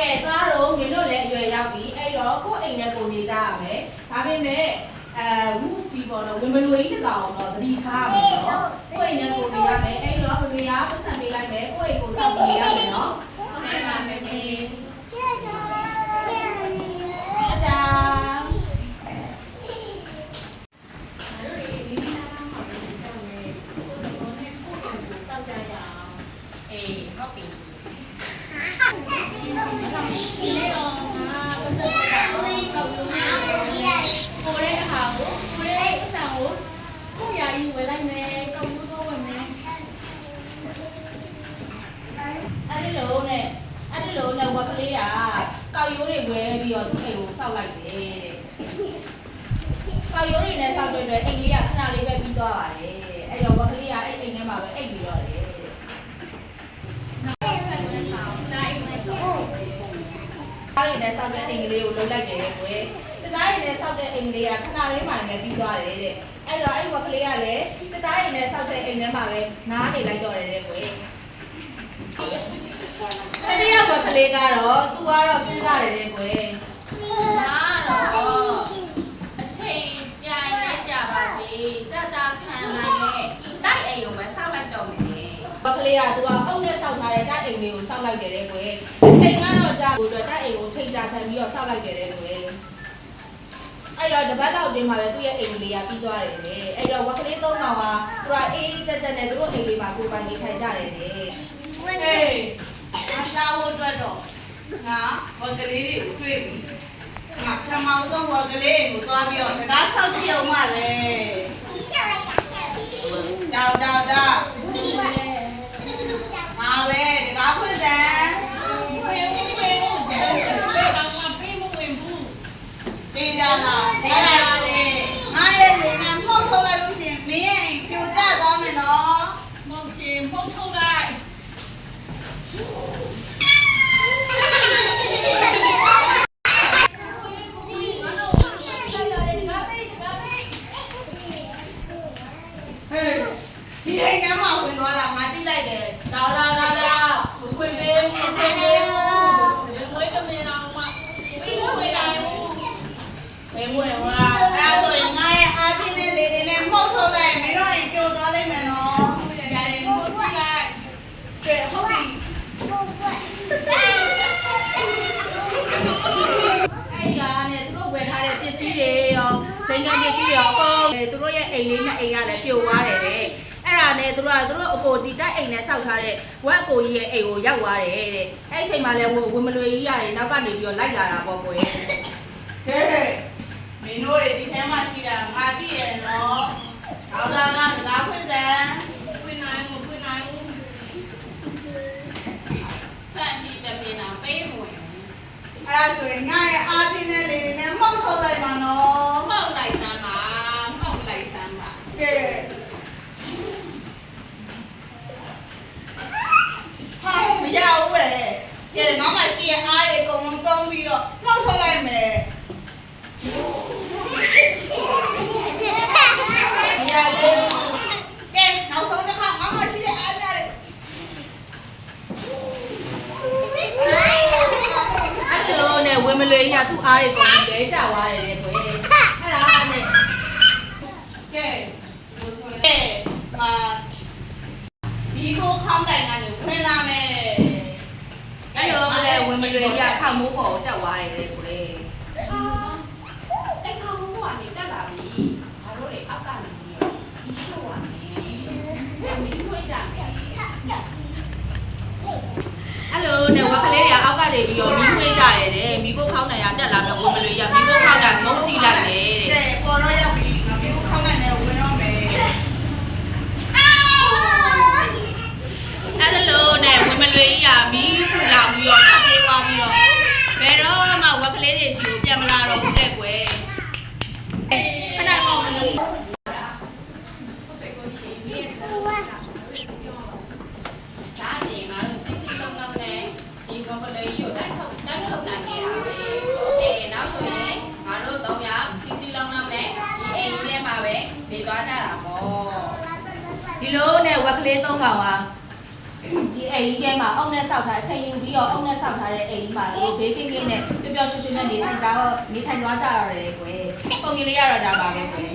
ဲသားတို့မင်းတို့လည်းအရွယ်ရောက်ပြီအဲ့တော့ကိုယ့်အိမ်နဲ့ကိုနေကြရမယ်ဒါပေမဲ့ဝူကြီးပေါ်တော့ဝင်မလွေကြီးတကောင်တော့သတိထားရမယ်နော်ကိုယ့်အိမ်နဲ့ကိုနေရမယ်အဲ့တော့မမေကပတ်စံပေးလိုက်မယ်ကိုယ့်အိမ်ကိုစောင့်နေရမယ်နော်ဟုတ်ကဲ့ပါမေမေအတာဝက်ကလေးကကောက်ရိုးတွေဝဲပြီးတော့သူ့အိမ်ကိုစောက်လိုက်တယ်ကောက်ရိုးတွေနဲ့စောက်တဲ့အတွက်အိမ်လေးကခဏလေးပဲပြီးသွားပါတယ်အဲ့တော့ဝက်ကလေးကအဲ့အိမ်ထဲမှာပဲအိပ်ပြီးတော့တယ်အားရနဲ့စောက်တဲ့အိမ်ကလေးကိုလှုပ်လိုက်တယ်ကွယ်တသားရည်နဲ့စောက်တဲ့အိမ်ကလေးကခဏလေးမှလည်းပြီးသွားတယ်တဲ့အဲ့တော့အဲ့ဝက်ကလေးကလည်းတသားရည်နဲ့စောက်တဲ့အိမ်ထဲမှာပဲနားနေလိုက်တော့တယ်တဲ့ကွယ်တတိယဘက်ကလေးကတော့သူကတော့စဉ်းစားတယ်လေကွယ်မာတော့အချိန်ကြာရင်ကြာပါစေကြာကြာခံနိုင်လေတိုက်အိမ်ကိုပဲစောက်လိုက်တော့မယ်ဘက်ကလေးကသူကအုပ်နဲ့စောက်ထားတဲ့တိုက်အိမ်လေးကိုစောက်လိုက်တယ်လေကွယ်အချိန်ကတော့ကြာဖို့အတွက်တိုက်အိမ်ကိုချိန်ကြာခံပြီးတော့စောက်လိုက်တယ်လေကွယ်အဲ့တော့တပတ်လောက်တင်းမှာပဲသူ့ရဲ့အိမ်လေးကပြီးသွားတယ်လေအဲ့တော့ဝက်ကလေး၃ကောင်ကသူကအေးကြက်ကြက်နဲ့သူတို့အိမ်လေးမှာကိုယ်ပိုင်နေထိုင်ကြတယ်လေဟေးအရှာဖို့အတွက်တော့ငါဝက်ကလေးတွေကိုတွေ့ပြီငါပထမဆုံးဝက်ကလေးကိုသွားပြီးတော့စကားဆောက်ကြည့်အောင်ပါလေတောက်ငါပဲစကားဖွင့်တယ်တေးကြလားတေးရလေငါရဲ့နေနဲ့မှုတ်ထုတ်လိုက်လို့ရှိရင်မင်းရဲ့ပြိုကျသွားမယ်နော်မှုတ်ရှင်မှုတ်ထုတ်လိုက်ဒီအိမ်ထဲမှာဝင်သွားတာငါတိလိုက်တယ်လာဝင်ပေးမွေးတမင်အောင်မပြီးတော့ဝင်လာဘူးဝင်ဝါအဲ့ဆိုရင်ငါရဲ့အားပြင်းတဲ့လေတွေနဲ့မှုတ်ထုတ်လိုက်မင်းတို့အိမ်ပြိုသွားလိမ့်မယ်နော်ရတယ်မှုတ်ကြည့်လိုက်ကဲဟုတ်ပြီအဲ့ဒါနဲ့သူတို့ဝယ်ထားတဲ့ပစ္စည်းတွေရောစိန်ကပစ္စည်းတွေရောအကုန်သူတို့ရဲ့အိမ်လေးနဲ့အိမ်ကလည်းပြိုသွားတယ်တဲ့အဲ့ဒါနဲ့သူတို့အကိုကြီးတိုက်အိမ်နဲ့စောက်ထားတဲ့ဝက်အကိုကြီးရဲ့အိမ်ကိုရောက်သွားတယ်တဲ့အဲ့အချိန်မှာလည်းဝင်မလွေကြီးရတယ်နောက်ကနေပြီးတော့လိုက်လာတာပေါ့ကွယ်ဟဲ့မင်းတို့တွေဒီထဲမှာရှိတာငါသိတယ်နော်ဒေါက်တာကစကားဖွင့်တယ်ဖွင့်နိုင်ဘူးစက်ချီတမင်အောင်ပေးမဝင်အဲ့ဒါဆိုရင်ငါရဲ့အားပြင်းတဲ့လေတွေနဲ့မှုတ်ထုတ်လိုက်ပါနော်မှုတ်လိုက်စမ်းပါကဲဟာမရဘူးပဲကဲငါမှရှိရဲ့အားတွေအကုန်လုံးသုံးပြီးတော့နှုတ်ထုတ်လိုက်မယ်မရသေးဘူးကဲနောက်ဆုံးတစ်ခါငါမှရှိတဲ့အားတွေအဲ့လိုနဲ့ဝင်မလွေရသူ့အားတွေကုန်ပြီးလဲကျသွားတယ်လေကွယ်အဲ့ဒါနဲ့ကဲဒီကိုခေါင်းတိုင်ကနေဝင်လာမယ်။အဲ့တော့လည်းဝင်မလွယ်ရခေါင်းမိုးပေါ်တက်သွားတယ်ကိုလေ။အဲ့ခေါင်းမိုးကနေတက်လာပြီ။ဒါတို့လေအောက်ကနေပြီးတော့ဒီရှို့ရမယ်။ဒီခွေးကြမယ်။အဲ့လိုနဲ့ဝက်ကလေးတွေအောက်ကနေပြီးတော့မိခွေးကြရတယ်တဲ့။မိကိုခေါင်းတိုင်ရတက်လာတော့ဝင်မလွယ်ရမိကိုခေါင်းတိုင်ငုံကြည့်လိုက်တယ်တဲ့။ပေါ်တော့ရောက်ပြီ။မိကိုခေါင်းတိုင်နဲ့ဝင်တော့မယ်။အဲ့လိုနဲ့ဝင်မလွေးရမီးလာပြီးတော့ဖတ်ပေးသွားပြီးတော့ဘယ်တော့မှဝက်ကလေးတွေရှိကိုပြန်မလာတော့ဘူးတဲ့ကွယ်ခဏကောင်းလို့ဒါနေငါတို့စီစီလုံးလုံးနဲ့ဒီဝက်ကလေးကိုတိုက်ထုတ်နိုင်နေတာပဲနောက်ဆိုရင်ငါတို့၃ယောက်စီစီလုံးလုံးနဲ့ဒီအိမ်ထဲမှာပဲနေသွားကြတာပေါ့ဒီလိုနဲ့ဝက်ကလေး၃ကောင်ဟာ ဒီအိမ်ကြီးထဲမှာအုံနဲ့ဆောက်ထားအချိန်ယူပြီးတော့အုံနဲ့ဆောက်ထားတဲ့အိမ်ကြီးမှာလို့ဘေးကင်းကင်းနဲ့ပျော်ပျော်ရွှင်ရွှင်နဲ့နေထိုင်သွားကြရတယ်ကွယ်ပုံကြီးလေးရတော့ဒါပါပဲကွယ်